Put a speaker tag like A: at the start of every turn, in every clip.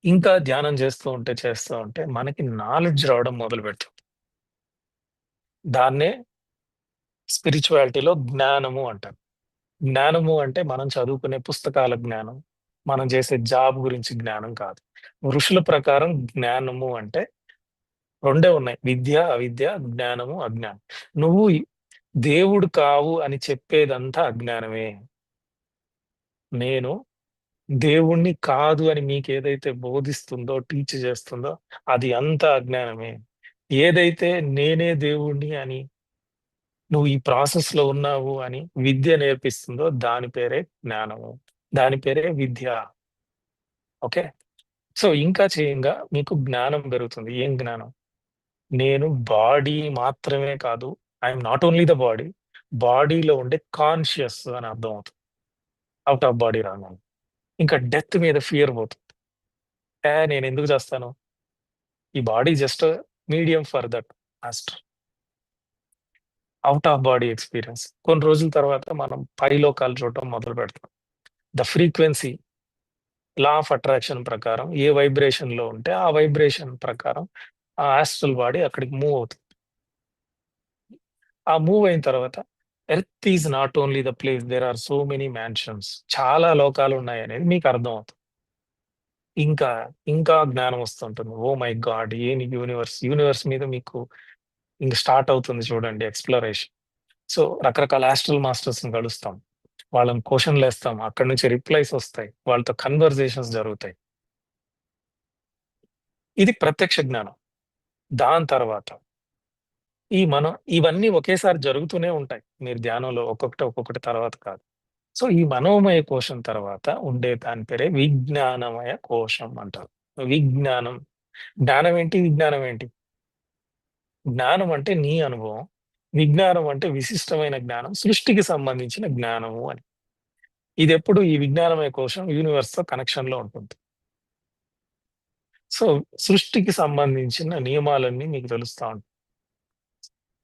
A: ఇంకా ధ్యానం చేస్తూ ఉంటే మనకి నాలెడ్జ్ రావడం మొదలుపెడుతుంది. దాన్నే స్పిరిచువాలిటీలో జ్ఞానము అంటారు. జ్ఞానము అంటే మనం చదువుకునే పుస్తకాల జ్ఞానం, మనం చేసే జాబ్ గురించి జ్ఞానం కాదు. ఋషుల ప్రకారం జ్ఞానము అంటే రెండే ఉన్నాయి. విద్య, అవిద్య, జ్ఞానము, అజ్ఞానం. నువ్వు దేవుడు కావు అని చెప్పేదంతా అజ్ఞానమే. నేను దేవుడిని కాదు అని మీకేదైతే బోధిస్తుందో, టీచ్ చేస్తుందో అది అంతా అజ్ఞానమే. ఏదైతే నేనే దేవుడిని అని, నువ్వు ఈ ప్రాసెస్‌లో ఉన్నావు అని విద్య నేర్పిస్తుందో దాని పేరే జ్ఞానము. దాని పేరే విద్య. ఓకే. సో, ఇంకా చేయంగా మీకు జ్ఞానం పెరుగుతుంది. ఏం జ్ఞానం? నేను బాడీ మాత్రమే కాదు. I'm not only the body. బాడీలో ఉండే కాన్షియస్ అని అర్థమవుతుంది. ఔట్ ఆఫ్ బాడీ రాంగానే. ఇంకా డెత్ మీద ఫియర్ పోతుంది. నేనెందుకు చస్తాను? ఈ body just medium for that master. Out of body experience. కొన్ని రోజుల తర్వాత మనం పైలోకాలు చూడటం మొదలుపెడతాం. The frequency law of attraction ప్రకారం ఏ వైబ్రేషన్‌లో ఉంటే ఆ వైబ్రేషన్ ప్రకారం ఆ యాస్ట్రల్ బాడీ అక్కడికి మూవ్ అవుతుంది. ఆ మూవ్ అయిన తర్వాత earth is not only the place. There are so many mansions. చాలా లోకాలున్నాయనేది మీకు అర్థమవుతుంది. ఇంకా, ఇంకా జ్ఞానం వస్తుంటుంది. Oh my God! ఏమి యూనివర్స్! యూనివర్స్ మీద మీకు ఇంక స్టార్ట్ అవుతుంది చూడండి ఎక్స్‌ప్లోరేషన్. సో, రకరకాల యాస్ట్రల్ మాస్టర్స్‌ని కలుస్తాం. వాళ్ళని క్వెషన్‌లేస్తాం. అక్కడి నుంచి రిప్లైస్ వస్తాయి. వాళ్ళతో కన్వర్జేషన్స్ జరుగుతాయి. ఇది ప్రత్యక్ష జ్ఞానం. దాని తర్వాత మనం ఇవన్నీ ఒకేసారి జరుగుతూనే ఉంటాయి. మీరు ధ్యానంలో ఒక్కొక్కటి తర్వాత కాదు. సో, ఈ మనోమయ కోశం తర్వాత ఉండే దాని పేరే విజ్ఞానమయ కోశం అంటారు. విజ్ఞానం. జ్ఞానం ఏంటి? విజ్ఞానం ఏంటి? జ్ఞానం అంటే నీ అనుభవం. విజ్ఞానం అంటే విశిష్టమైన జ్ఞానం. సృష్టికి సంబంధించిన జ్ఞానము అని. ఇదెప్పుడు ఈ విజ్ఞానమయ కోశం యూనివర్స్‌తో కనెక్షన్‌లో ఉంటుంది. సో, సృష్టికి సంబంధించిన నియమాలన్నీ మీకు తెలుస్తా ఉంటాయి.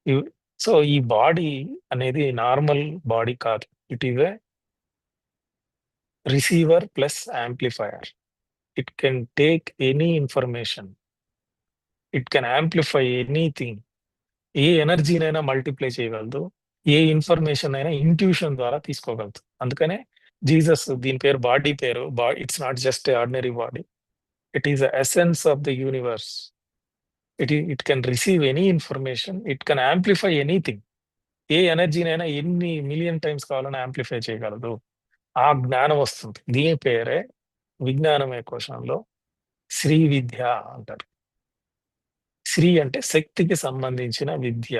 A: ఇవ్ సో, ఈ బాడీ అనేది నార్మల్ బాడీ కాదు. It is a receiver plus amplifier. It can take any information. It can amplify anything. ఏ ఎనర్జీనైనా మల్టిప్లై చేయగలదు. ఏ ఇన్ఫర్మేషన్ అయినా ఇంట్యూషన్ ద్వారా తీసుకోగలదు. అందుకనే జీసస్ దీని పేరు బాడీ పేరు. It's not just a ordinary body. It is the essence of the universe. It can receive any information. It can amplify anything. ఏ ఎనర్జీనైనా ఎన్ని మిలియన్ టైమ్స్ కావాలన్నా యాంప్లిఫై చేయగలదు. ఆ జ్ఞానం వస్తుంది. దీని పేరే విజ్ఞానమయ కోశంలో శ్రీ విద్య అంటారు. శ్రీ అంటే శక్తికి సంబంధించిన విద్య.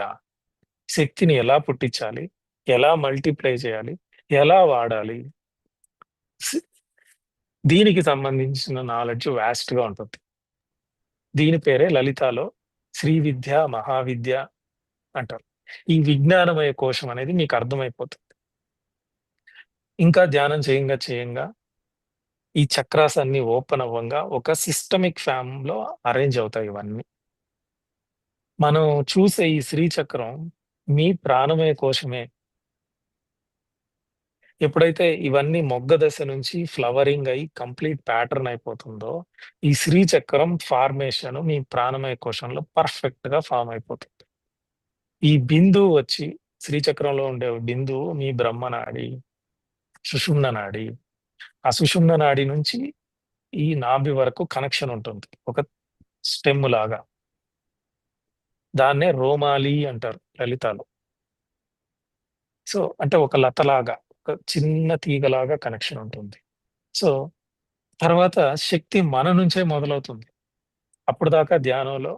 A: శక్తిని ఎలా పుట్టించాలి? ఎలా మల్టిప్లై చేయాలి? ఎలా వాడాలి? సి దీనికి సంబంధించిన నాలెడ్జ్ వాస్ట్‌గా ఉంటుంది. దీని పేరే లలితాలో శ్రీ విద్య, మహావిద్య అంటారు. ఈ విజ్ఞానమయ కోశం అనేది మీకు అర్థమైపోతుంది. ఇంకా ధ్యానం చేయంగా ఈ చక్రాస్ అన్నీ ఓపెన్ అవ్వంగా ఒక సిస్టమిక్ ఫామ్‌లో అరేంజ్ అవుతాయి ఇవన్నీ. మనం చూసే ఈ శ్రీచక్రం మీ ప్రాణమయ కోశమే. ఎప్పుడైతే ఇవన్నీ మొగ్గ దశ నుంచి ఫ్లవరింగ్ అయ్యి కంప్లీట్ ప్యాటర్న్ అయిపోతుందో, ఈ శ్రీచక్రం ఫార్మేషన్ మీ ప్రాణమయ కోశంలో పర్ఫెక్ట్‌గా ఫార్మ్ అయిపోతుంది. ఈ బిందువు వచ్చి శ్రీచక్రంలో ఉండే బిందువు మీ బ్రహ్మనాడి, సుషుమ్న నాడి. ఆ సుషుమ్న నాడి నుంచి ఈ నాభి వరకు కనెక్షన్ ఉంటుంది. ఒక స్టెమ్ లాగా. దాన్నే రోమాలి అంటారు లలితాలో. సో, అంటే ఒక లతలాగా, ఒక చిన్న తీగలాగా కనెక్షన్ ఉంటుంది. సో, తర్వాత శక్తి మన నుంచే మొదలవుతుంది. అప్పటిదాకా ధ్యానంలో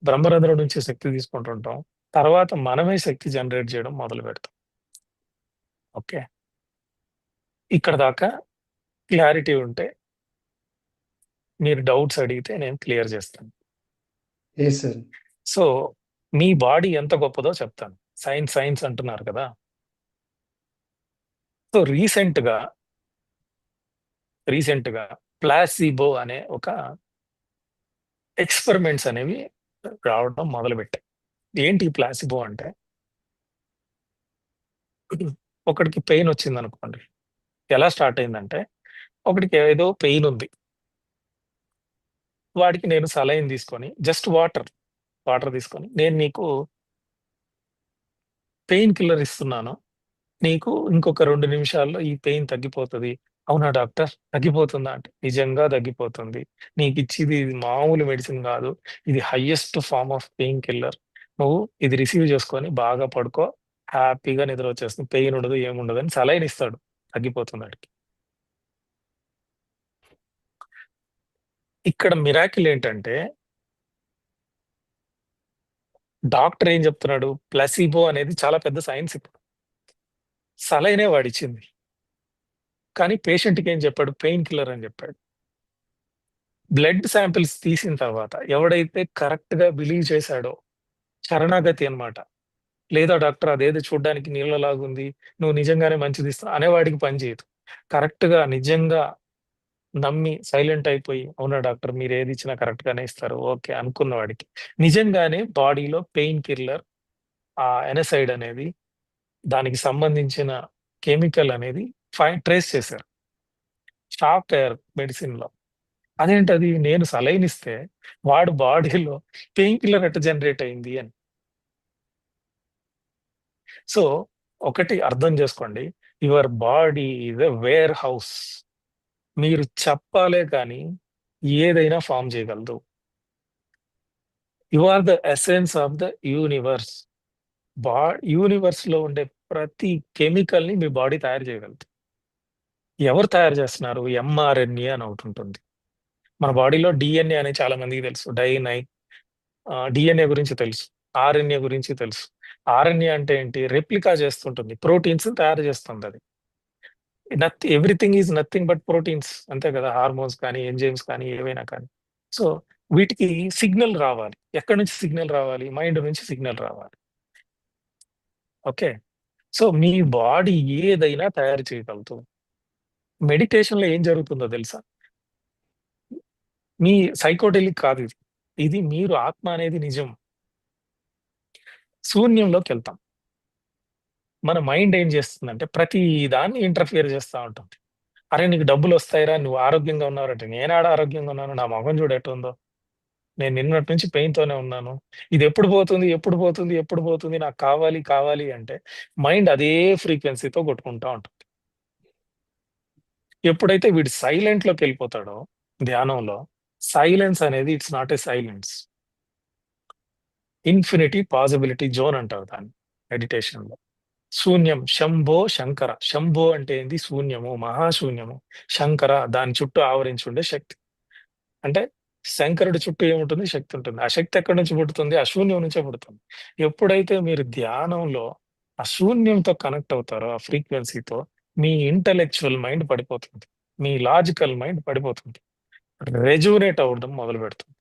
A: బ్రహ్మరంధ్రం నుంచి శక్తి తీసుకుంటుంటాం. తర్వాత మనమే శక్తి జనరేట్ చేయడం మొదలుపెడతాం. ఓకే. ఇక్కడ దాకా క్లారిటీ ఉంటే మీరు డౌట్స్ అడిగితే నేను క్లియర్ చేస్తాను.
B: Yes sir.
A: సో, మీ బాడీ ఎంత గొప్పదో చెప్తాను. సైన్స్ సైన్స్ అంటున్నారు కదా! సో, రీసెంట్‌గా ప్లాసిబో అనే ఒక ఎక్స్‌పెరిమెంట్స్ అనేవి రావడం మొదలుపెట్టాయి. ఏంటి ఈ ప్లాసిబో అంటే, ఒకడికి పెయిన్ వచ్చిందనుకోండి. ఎలా స్టార్ట్ అయిందంటే, ఒకడికి ఏదో పెయిన్ ఉంది. వాడికి నేను సలైన్ తీసుకొని జస్ట్ వాటర్ తీసుకొని నేను నీకు పెయిన్ కిల్లర్ ఇస్తున్నాను. నీకు ఇంకొక 2 నిమిషాల్లో ఈ పెయిన్ తగ్గిపోతది. అవునా డాక్టర్? తగ్గిపోతుందా అంటే, నిజంగా తగ్గిపోతుంది. నీకిచ్చేది ఇది మామూలు మెడిసిన్ గాదు. ఇది highest form of pain killer. నువ్వు ఇది రిసీవ్ చేసుకొని బాగా పడుకో. హ్యాపీగా నిద్రొచ్చేస్తుంది. పెయిన్ ఉండదు, ఏముండదని సలైన్ ఇస్తాడు. తగ్గిపోతుంది ఆడికి. ఇక్కడ మిరాకిల్ ఏంటంటే, డాక్టర్ ఏం చెప్తున్నాడు? ప్లసీబో అనేది చాలా పెద్ద సైన్స్ ఇప్పుడు. సలైనే వాడిచ్చింది. కానీ పేషెంట్‌కి ఏం చెప్పాడు? పెయిన్ కిల్లర్ అని చెప్పాడు. బ్లడ్ శాంపిల్స్ తీసిన తర్వాత ఎవడైతే కరెక్ట్‌గా బిలీవ్ చేశాడో శరణాగతి అన్నమాట. లేదా డాక్టర్ అదేదో చూడ్డానికి నీళ్ళలాగుంది. నువ్వు నిజంగానే మంచిదిస్తున్నావు అనేవాడికి పని చేయదు. కరెక్ట్‌గా నిజంగా నమ్మి సైలెంట్ అయిపోయి, అవునా డాక్టర్ మీరేది ఇచ్చినా కరెక్ట్‌గానే ఇస్తారు. ఓకే. అనుకున్న వాడికి నిజంగానే బాడీలో పెయిన్ కిల్లర్ ఎనసైడ్ అనేది దానికి సంబంధించిన కెమికల్ అనేది ట్రేస్ చేశారు. షాక్ అయ్యారు మెడిసిన్‌లో. అదేంటది నేను సలైన్ ఇస్తే వాడు బాడీలో పెయిన్ కిల్లర్ ఎట్ట జనరేట్ అయింది అని. సో, ఒకటి అర్థం జేసుకోండి. Your body is a warehouse. మీరు చెప్పాలే కానీ ఏదైనా ఫార్మ్ చేయగలదు. You are the essence of the universe. బా యూనివర్స్‌లో ఉండే ప్రతి కెమికల్‌ని మీ బాడీ తయారు చేయగలదు. ఎవరు తయారు చేస్తున్నారు? ఎంఆర్ఎన్ఏ అని ఒకటుంటుంది. మన బాడీలో డీఎన్ఏ అనేది చాలా మందికి తెలుసు. డీఎన్ఏ గురించి తెలుసు. ఆర్ఎన్ఏ గురించి తెలుసు. ఆర్ఎన్ఏ అంటే ఏంటి? రెప్లికా చేస్తుంటుంది. ప్రోటీన్స్‌ని తయారు చేస్తుందది. Everything is nothing but proteins అంతే కదా! హార్మోన్స్ కానీ, ఎంజైమ్స్ కానీ ఏవైనా కానీ. సో, వీటికి సిగ్నల్ రావాలి. ఎక్కడి నుంచి సిగ్నల్ రావాలి? మైండ్ నుంచి సిగ్నల్ రావాలి. ఓకే. సో, మీ బాడీ ఏదైనా తయారు చేయగలదు. మెడిటేషన్‌లో ఏం జరుగుతుందో తెలుసా? మీ సైకోడెలిక్ కాదిది. ఇది మీరు ఆత్మ అనేది నిజం. శూన్యంలోకెళ్తాం. మన మైండ్ ఏం చేస్తుందంటే ప్రతి దాన్ని ఇంటర్ఫియర్ చేస్తా ఉంటుంది. అరె! నీకు డబ్బులొస్తాయిరా, నువ్వు ఆరోగ్యంగా ఉన్నావంటే, నేనేడ ఆరోగ్యంగా ఉన్నాను. నా మొఖం చూడు ఎట్టుందో. నేను నిన్నటి నుంచి పెయిన్‌తోనే ఉన్నాను. ఇదెప్పుడు పోతుంది? ఎప్పుడు పోతుంది? ఎప్పుడు పోతుంది? నాకు కావాలి, కావాలి అంటే మైండ్ అదే ఫ్రీక్వెన్సీతో కొట్టుకుంటా ఉంటుంది. ఎప్పుడైతే వీడు సైలెంట్‌లోకెళ్ళిపోతాడో ధ్యానంలో, సైలెన్స్ అనేది it's not a silence. Infinity possibility zone అంటారు దాన్ని మెడిటేషన్‌లో. శూన్యం శంభో శంకర. శంభో అంటే ఏంది? శూన్యము, మహాశూన్యము. శంకర దాని చుట్టూ ఆవరించి ఉండే శక్తి. అంటే శంకరుడి చుట్టూ ఏముంటుంది? శక్తి ఉంటుంది. ఆ శక్తి ఎక్కడి నుంచి పుడుతుంది? ఆ శూన్యం నుంచే పుడుతుంది. ఎప్పుడైతే మీరు ధ్యానంలో ఆ శూన్యంతో కనెక్ట్ అవుతారో, ఆ ఫ్రీక్వెన్సీతో మీ ఇంటలెక్చువల్ మైండ్ పడిపోతుంది. మీ లాజికల్ మైండ్ పడిపోతుంది. రెజువినేట్ అవ్వడం మొదలుపెడుతుంది.